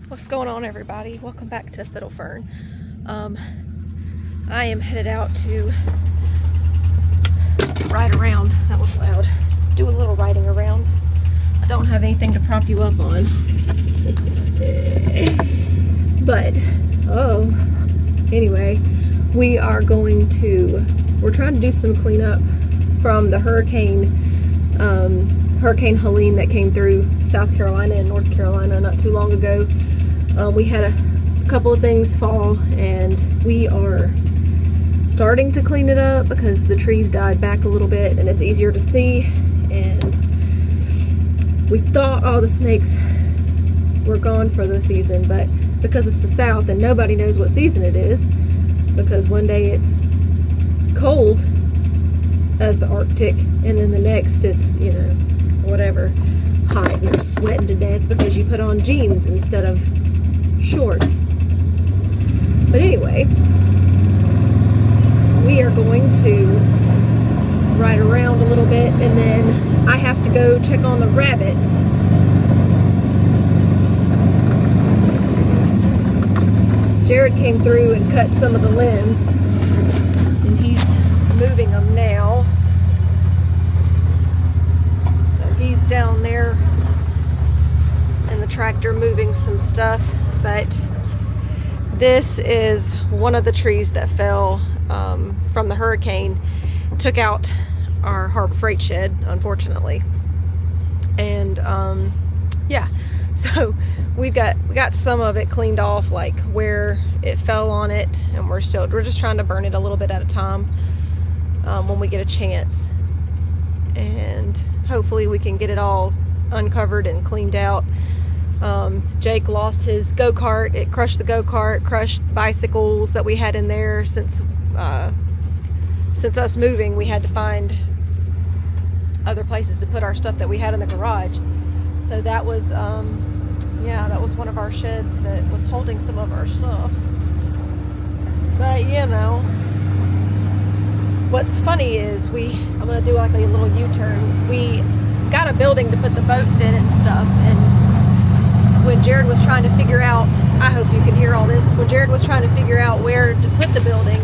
What's going on, everybody? Welcome back to Fiddle Fern. I am headed out to ride around. That was loud. Do a little riding around. I don't have anything to prop you up on. But, anyway, we're trying to do some cleanup from the Hurricane Helene that came through South Carolina and North Carolina not too long ago. We had a couple of things fall, and we are starting to clean it up because the trees died back a little bit and it's easier to see. And we thought all the snakes were gone for the season, but because it's the South and nobody knows what season it is, because one day it's cold as the Arctic and then the next it's, whatever, hot and you're sweating to death because you put on jeans instead of shorts. But anyway, we are going to ride around a little bit, and then I have to go check on the rabbits. Jared came through and cut some of the limbs, and he's moving them now. So he's down there in the tractor moving some stuff. But this is one of the trees that fell from the hurricane, took out our Harbor Freight shed, unfortunately. And yeah, so we got some of it cleaned off, like where it fell on it, and we're just trying to burn it a little bit at a time when we get a chance, and hopefully we can get it all uncovered and cleaned out. Jake lost his go-kart. It crushed the go-kart, crushed bicycles that we had in there. Since us moving, we had to find other places to put our stuff that we had in the garage. So that was, that was one of our sheds that was holding some of our stuff. But, what's funny is I'm going to do like a little U-turn. We got a building to put the boats in and stuff, and when Jared was trying to figure out, I hope you can hear all this, when Jared was trying to figure out where to put the building,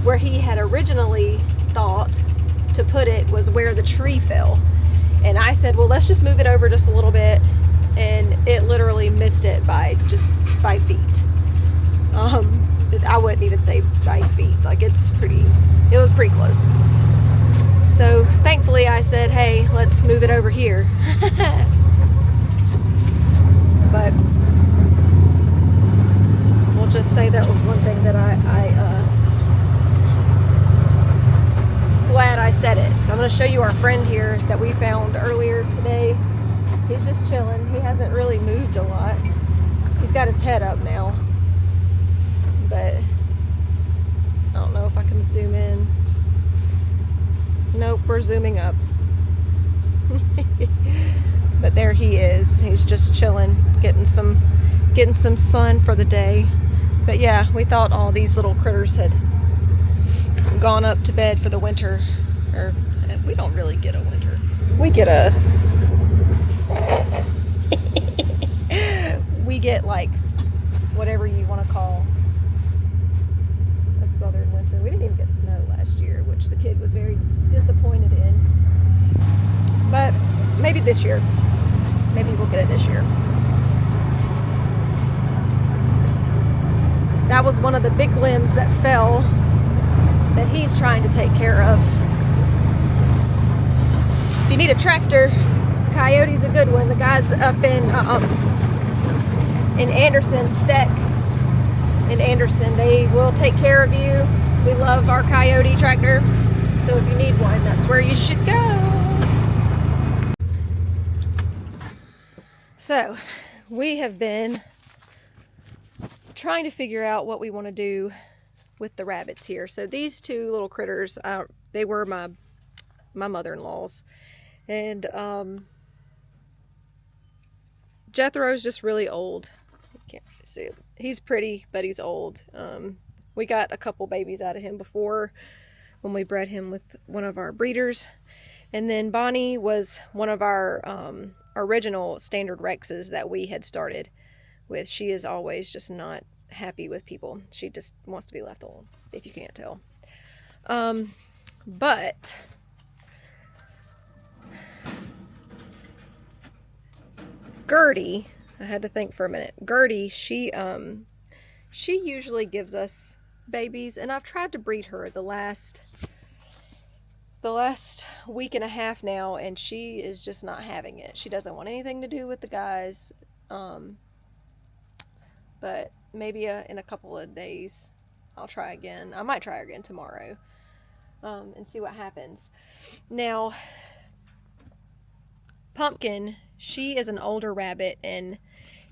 where he had originally thought to put it was where the tree fell. And I said, well, let's just move it over just a little bit, and it literally missed it by feet. I wouldn't even say by feet, like it was pretty close. So thankfully I said, hey, let's move it over here. But we'll just say that was one thing that I glad I said it. So I'm going to show you our friend here that we found earlier today. He's just chilling. He hasn't really moved a lot. He's got his head up now, but I don't know if I can zoom in. Nope, we're zooming up. But there he is. He's just chilling, getting some sun for the day. But yeah, we thought all these little critters had gone up to bed for the winter. Or we don't really get a winter. We get like whatever you want to call a southern winter. We didn't even get snow last year, which the kid was very disappointed in. But maybe this year. Maybe we'll get it this year. That was one of the big limbs that fell that he's trying to take care of. If you need a tractor, Coyote's a good one. The guys up in Anderson, Steck in Anderson, they will take care of you. We love our Coyote tractor. So if you need one, that's where you should go. So, we have been trying to figure out what we want to do with the rabbits here. So these two little critters, they were my mother-in-law's. And Jethro's just really old. You can't see it. He's pretty, but he's old. We got a couple babies out of him before when we bred him with one of our breeders. And then Bonnie was one of our original standard Rexes that we had started with. She is always just not happy with people. She just wants to be left alone, if you can't tell. But Gertie, I had to think for a minute. Gertie, she usually gives us babies, and I've tried to breed her the last week and a half now, and she is just not having it. She doesn't want anything to do with the guys. But maybe in a couple of days I'll try again. I might try again tomorrow, and see what happens. Now, Pumpkin, she is an older rabbit, and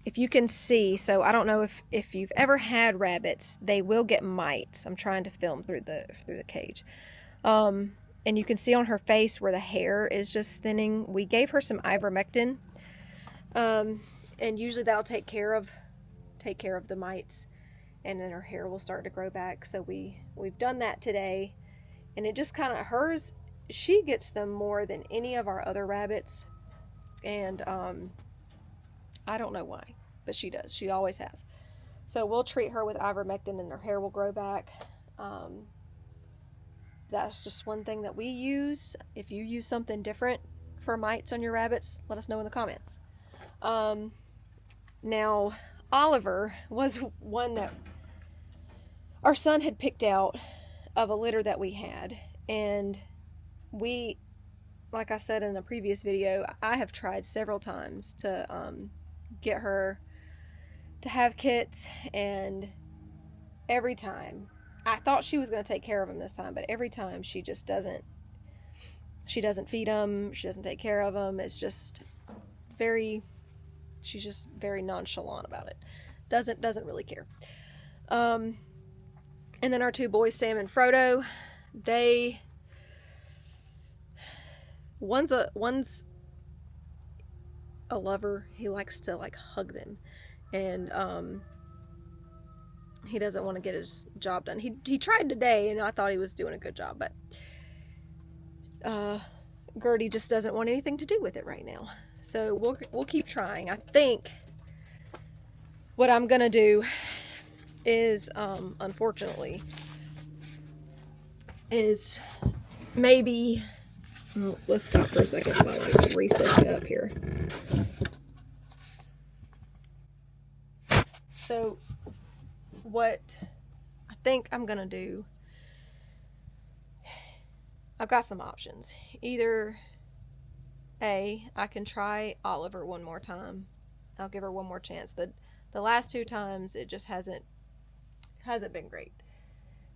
if you can see, so I don't know if you've ever had rabbits, they will get mites. I'm trying to film through the cage. And you can see on her face where the hair is just thinning. We gave her some ivermectin, and usually that'll take care of the mites, and then her hair will start to grow back. So we've done that today, and it just kind of, hers, she gets them more than any of our other rabbits, and I don't know why, but she does. She always has. So we'll treat her with ivermectin, and her hair will grow back. That's just one thing that we use. If you use something different for mites on your rabbits, let us know in the comments. Now, Oliver was one that our son had picked out of a litter that we had, and we, like I said in a previous video, I have tried several times to get her to have kits, and every time, I thought she was going to take care of them this time, but every time she just doesn't. She doesn't feed them, she doesn't take care of them. It's just she's just very nonchalant about it. Doesn't really care. And then our two boys, Sam and Frodo, one's a lover. He likes to like hug them, and he doesn't want to get his job done. He tried today, and I thought he was doing a good job, but Gertie just doesn't want anything to do with it right now. So we'll keep trying. I think what I'm gonna do is, unfortunately, is maybe, let's stop for a second while I reset it up here. So what I think I'm gonna do, I've got some options. Either I can try Oliver one more time. I'll give her one more chance. The last two times it just hasn't been great.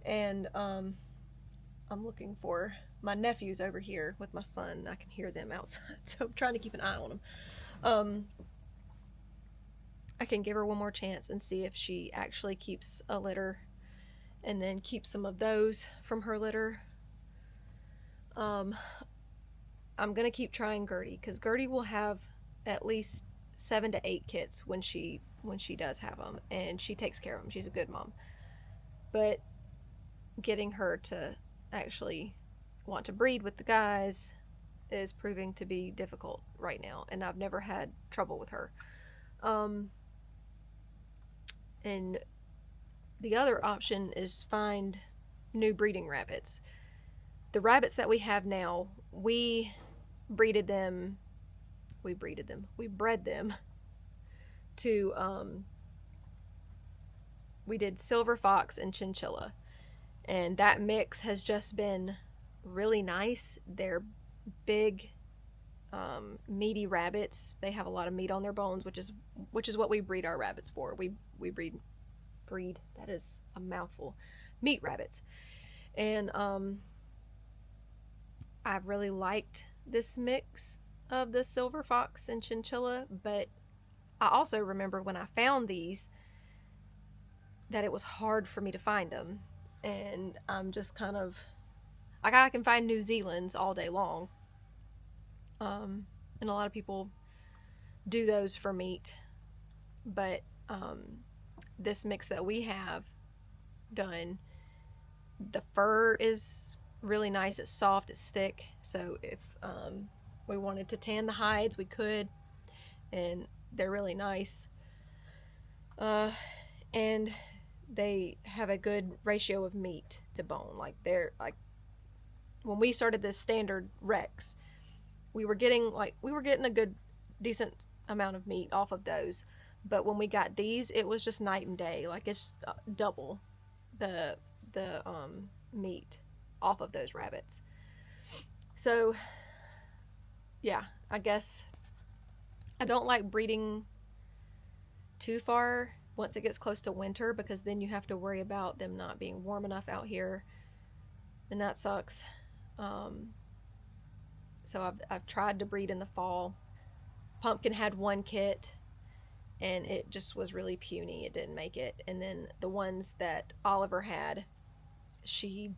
And I'm looking for my nephews over here with my son. I can hear them outside, so I'm trying to keep an eye on them. I can give her one more chance and see if she actually keeps a litter, and then keep some of those from her litter. I'm gonna keep trying Gertie, because Gertie will have at least 7 to 8 kits when she does have them, and she takes care of them. She's a good mom. But getting her to actually want to breed with the guys is proving to be difficult right now, and I've never had trouble with her. And the other option is find new breeding rabbits. The rabbits that we have now, we bred them to, we did silver fox and chinchilla, and that mix has just been really nice. They're big, meaty rabbits. They have a lot of meat on their bones, which is what we breed our rabbits for. We breed, that is a mouthful, meat rabbits. And I've really liked this mix of the silver fox and chinchilla, but I also remember when I found these that it was hard for me to find them, and I'm just kind of like, I can find New Zealand's all day long, and a lot of people do those for meat, but this mix that we have done, the fur is really nice. It's soft, it's thick, so if we wanted to tan the hides, we could. and they're really nice. And they have a good ratio of meat to bone. Like, they're like, when we started this standard Rex, we were getting a good decent amount of meat off of those, but when we got these, it was just night and day. Like, it's double the meat off of those rabbits. So yeah, I guess I don't like breeding too far once it gets close to winter, because then you have to worry about them not being warm enough out here, and that sucks. So I've tried to breed in the fall. Pumpkin had one kit, and it just was really puny. It didn't make it. And then the ones that Oliver had, she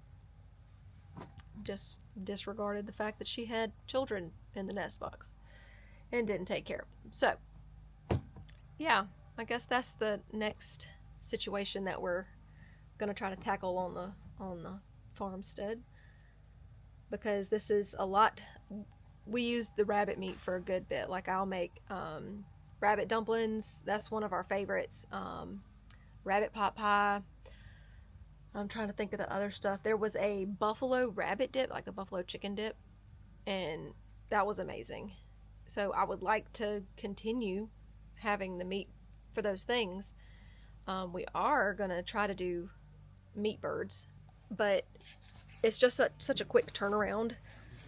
just disregarded the fact that she had children in the nest box and didn't take care of them. So yeah, I guess that's the next situation that we're gonna try to tackle on the farmstead, because this is a lot. We use the rabbit meat for a good bit. Like, I'll make rabbit dumplings. That's one of our favorites. Rabbit pot pie. I'm trying to think of the other stuff. There was a buffalo rabbit dip, like a buffalo chicken dip, and that was amazing. So I would like to continue having the meat for those things. We are gonna try to do meat birds, but it's just such a quick turnaround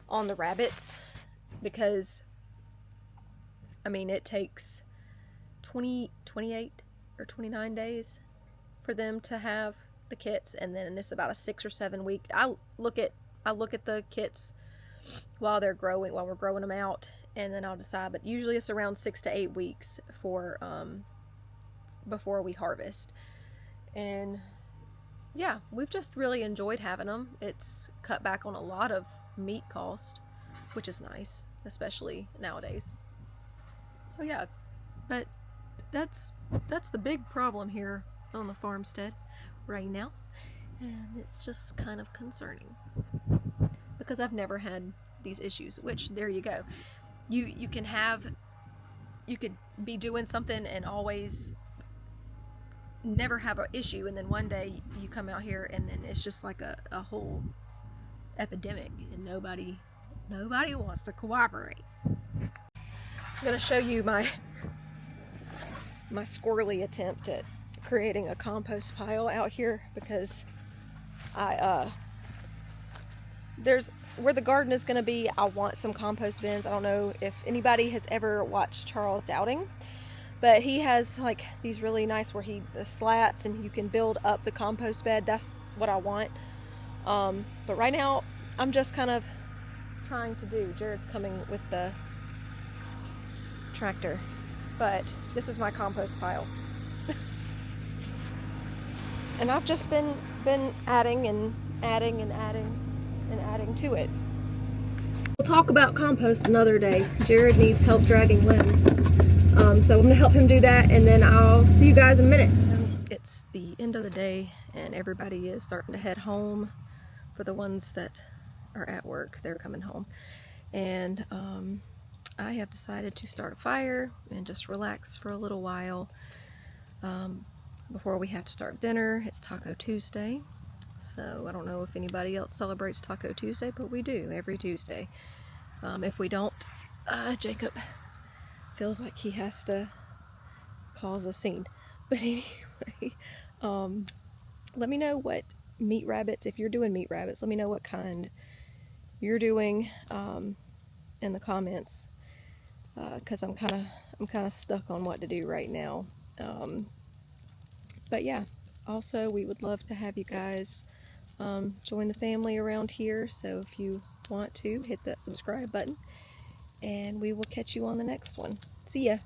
on the rabbits, because I mean, it takes 28 or 29 days for them to have the kits, and then it's about a 6 or 7 week. I look at the kits while we're growing them out, and then I'll decide. But usually it's around 6 to 8 weeks for before we harvest. And yeah, we've just really enjoyed having them. It's cut back on a lot of meat cost, which is nice, especially nowadays. So yeah, but that's the big problem here on the farmstead right now, and it's just kind of concerning, because I've never had these issues. Which, there you go, you could be doing something and always never have an issue, and then one day you come out here and then it's just like a whole epidemic, and nobody wants to cooperate. I'm gonna show you my squirrely attempt at creating a compost pile out here, because there's where the garden is going to be. I want some compost bins. I don't know if anybody has ever watched Charles Dowding, but he has like these really nice where the slats, and you can build up the compost bed. That's what I want. But right now I'm just kind of trying to do. Jared's coming with the tractor, but this is my compost pile. And I've just been adding to it. We'll talk about compost another day. Jared needs help dragging limbs, so I'm gonna help him do that, and then I'll see you guys in a minute. It's the end of the day, and everybody is starting to head home. For the ones that are at work, they're coming home, and I have decided to start a fire and just relax for a little while before we have to start dinner. It's Taco Tuesday, so I don't know if anybody else celebrates Taco Tuesday, but we do every Tuesday. If we don't, Jacob feels like he has to cause a scene. But anyway, let me know what meat rabbits, if you're doing meat rabbits, let me know what kind you're doing in the comments, because I'm kind of stuck on what to do right now. But yeah, also we would love to have you guys join the family around here, so if you want to, hit that subscribe button, and we will catch you on the next one. See ya!